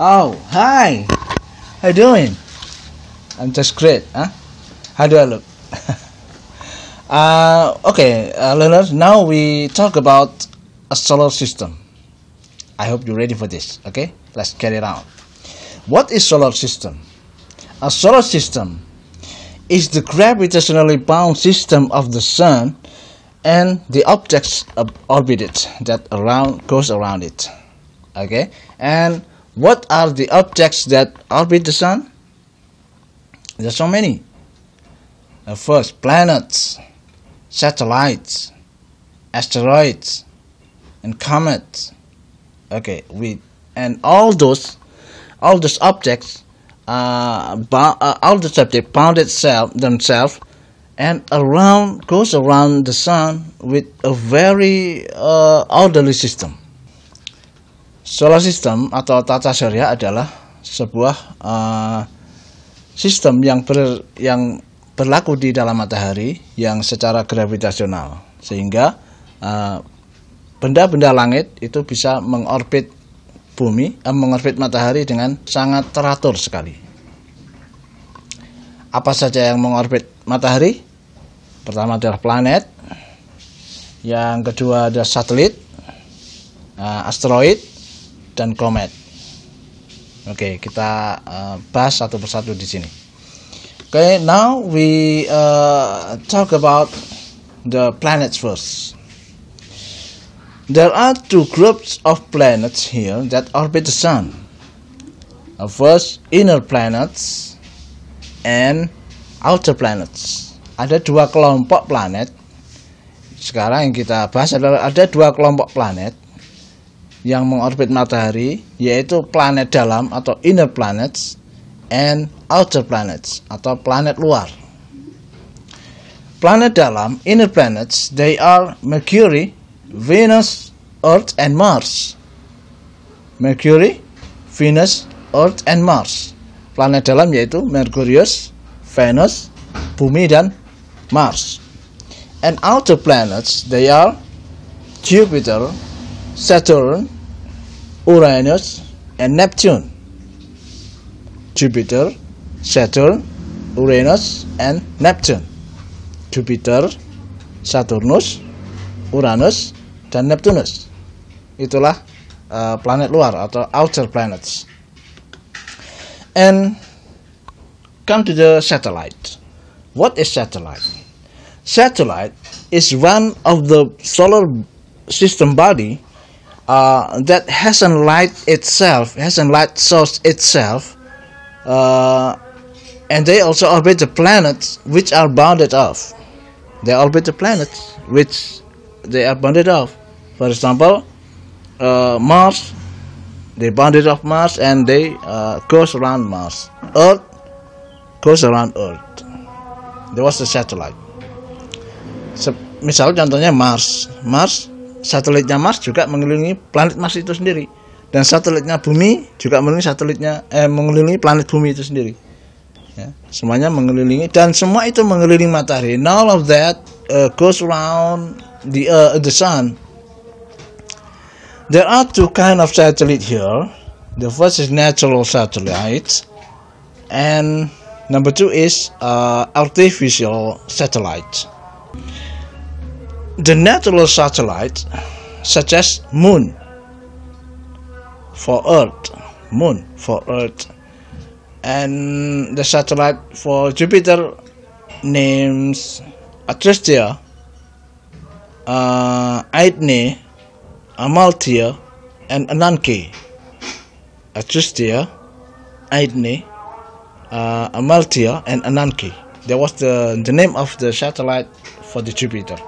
Oh, hi. How you doing? I'm just great. Huh? How do I look? Okay, learners. Now we talk about a solar system. I hope you're ready for this. Okay, let's get it out. What is solar system? A solar system is the gravitationally bound system of the sun and the objects orbited that goes around it. Okay, and what are the objects that orbit the sun? There's so many. First, planets, satellites, asteroids, and comets. Okay, and all those objects, bound themselves and goes around the sun with a very orderly system. Solar system atau tata surya adalah sebuah sistem yang berlaku di dalam matahari yang secara gravitasional, sehingga benda-benda langit itu bisa mengorbit matahari dengan sangat teratur sekali. Apa saja yang mengorbit matahari? Pertama adalah planet, yang kedua adalah satelit, asteroid, dan komet. Oke, kita bahas satu persatu di sini. Okay, now we talk about the planets first. There are two groups of planets here that orbit the sun. First, inner planets and outer planets. Ada dua kelompok planet. Sekarang yang kita bahas adalah ada dua kelompok planet yang mengorbit matahari, yaitu planet dalam atau inner planets and outer planets atau planet luar. Planet dalam, inner planets, they are Mercury, Venus, Earth, and Mars. Mercury, Venus, Earth, and Mars. Planet dalam yaitu Merkurius, Venus, Bumi, dan Mars. And outer planets, they are Jupiter, Saturn, Uranus, and Neptune. Jupiter, Saturn, Uranus, and Neptune. Jupiter, Saturnus, Uranus, dan Neptunus. Itulah planet luar atau outer planets. And come to the satellite. What is satellite? Satellite is one of the solar system body that hasn't light source itself, and they also orbit the planets which are bounded off. They orbit the planets which they are bounded off. For example, Mars, they bounded off Mars and they goes around Mars. Earth goes around Earth. There was a satellite. Misal contohnya Mars, satelitnya Mars juga mengelilingi planet Mars itu sendiri, dan satelitnya Bumi juga mengelilingi planet Bumi itu sendiri. Ya, semuanya mengelilingi, dan semua itu mengelilingi matahari. And all of that goes around the sun. There are two kind of satellite here. The first is natural satellites, and number two is artificial satellite. The natural satellite, such as Moon for Earth, and the satellite for Jupiter names Adrastea, Eidne, Amalthea, and Ananke. Adrastea, Eidne, Amalthea, and Ananke. That was the name of the satellite for the Jupiter.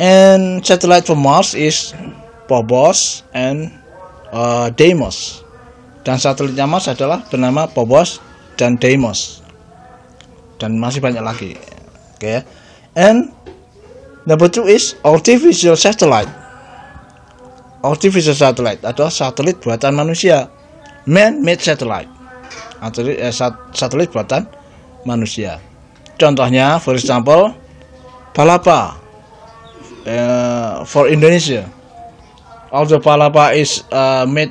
And satellite for Mars is Phobos and Deimos. Dan satelitnya Mars adalah bernama Phobos dan Deimos. Dan masih banyak lagi. Okay. And number two is artificial satellite. Artificial satellite adalah satelit buatan manusia. Man-made satellite. Satelit buatan manusia. Contohnya, for example, Palapa. For Indonesia, although Palapa is made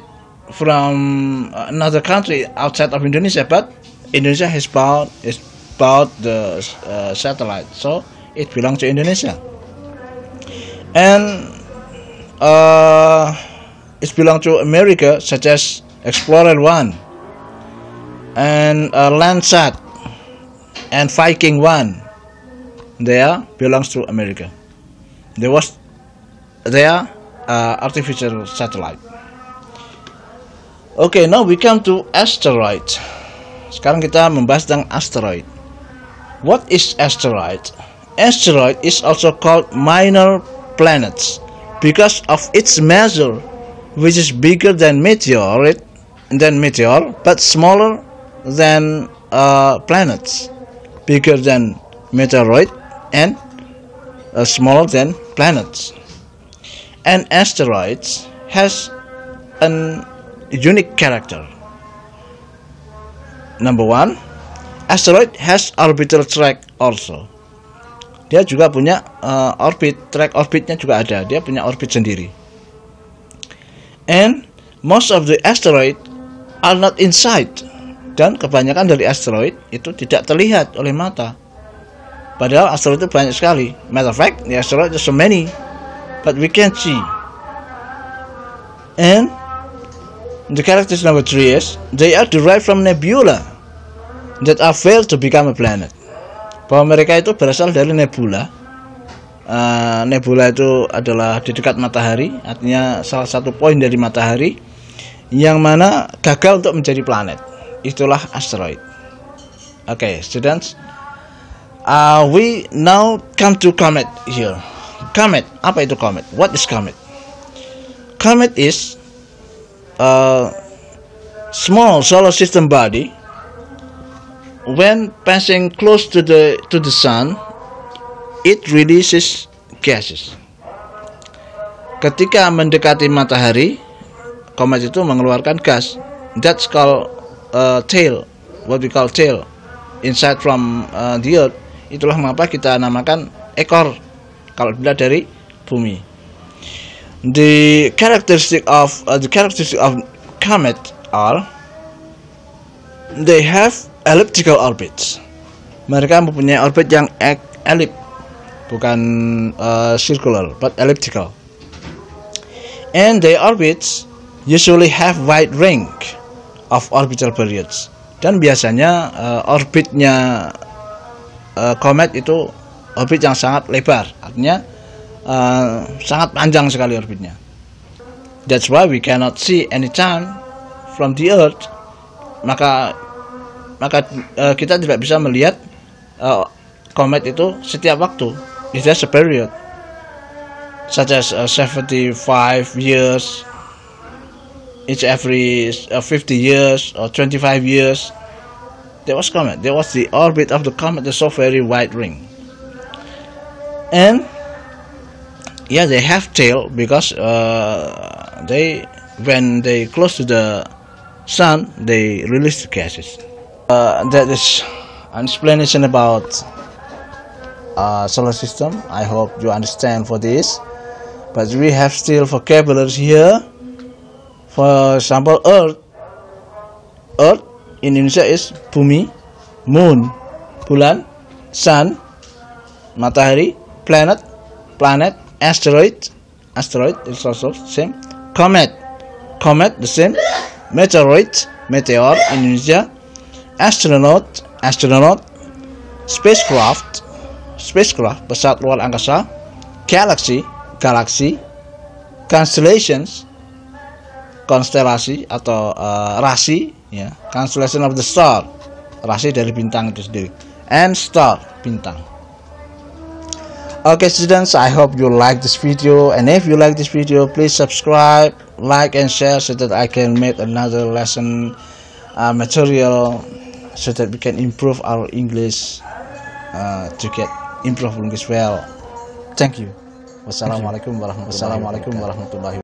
from another country outside of Indonesia, but Indonesia has bought the satellite, so it belongs to Indonesia, and it belongs to America, such as Explorer 1 and Landsat and Viking 1. They belongs to America. They are artificial satellite. Okay, now we come to asteroid. Sekarang kita membahas tentang asteroid. What is asteroid? Asteroid is also called minor planets because of its measure, which is bigger than meteor, but smaller than planets, bigger than meteoroid and smaller than planets. And asteroids has an unique character. Number one, asteroid has orbital track also. Dia juga punya track orbitnya juga ada. Dia punya orbit sendiri. And most of the asteroid are not in sight. Dan kebanyakan dari asteroid itu tidak terlihat oleh mata. Padahal asteroid itu banyak sekali. Matter of fact, the asteroid is so many, but we can't see. And the characters number 3 is they are derived from nebula that are failed to become a planet. Bahwa mereka itu berasal dari nebula. Nebula itu adalah di dekat matahari, artinya salah satu poin dari matahari yang mana gagal untuk menjadi planet. Itulah asteroid. Okay, students. We now come to comet here. Comet, apa itu comet? What is comet? Comet is a small solar system body. When passing close to the sun, it releases gases. Ketika mendekati matahari, komet itu mengeluarkan gas. That's called tail. What we call tail. Inside from the earth. Itulah mengapa kita namakan ekor kalau dilihat dari bumi. The characteristic of comet are they have elliptical orbits. Mereka mempunyai orbit yang ellip, bukan circular, but elliptical. And their orbits usually have wide range of orbital periods. Dan biasanya orbitnya komet itu orbit yang sangat lebar, artinya sangat panjang sekali orbitnya. That's why we cannot see any time from the Earth. Maka kita tidak bisa melihat komet itu setiap waktu. It has a period, such as 75 years, each every 50 years or 25 years. There was comet. There was the orbit of the comet is so very wide ring. And yeah, they have tail because when they close to the sun, they release the gases. That is an explanation about solar system. I hope you understand for this. But we have still vocabularies here. For example, Earth in Indonesia is bumi, moon, bulan, sun, matahari, planet, asteroid is also same, comet the same, meteor in Indonesia, astronaut, spacecraft pesawat luar angkasa, galaxy, constellations, konstelasi atau rasi, ya, constellation of the star, rasi dari bintang itu sendiri, and star, bintang. Okay students, I hope you like this video, and if you like this video, please subscribe, like and share so that I can make another lesson material so that we can improve our English to get improve English well. Thank you. Wassalamualaikum warahmatullahi wabarakatuh.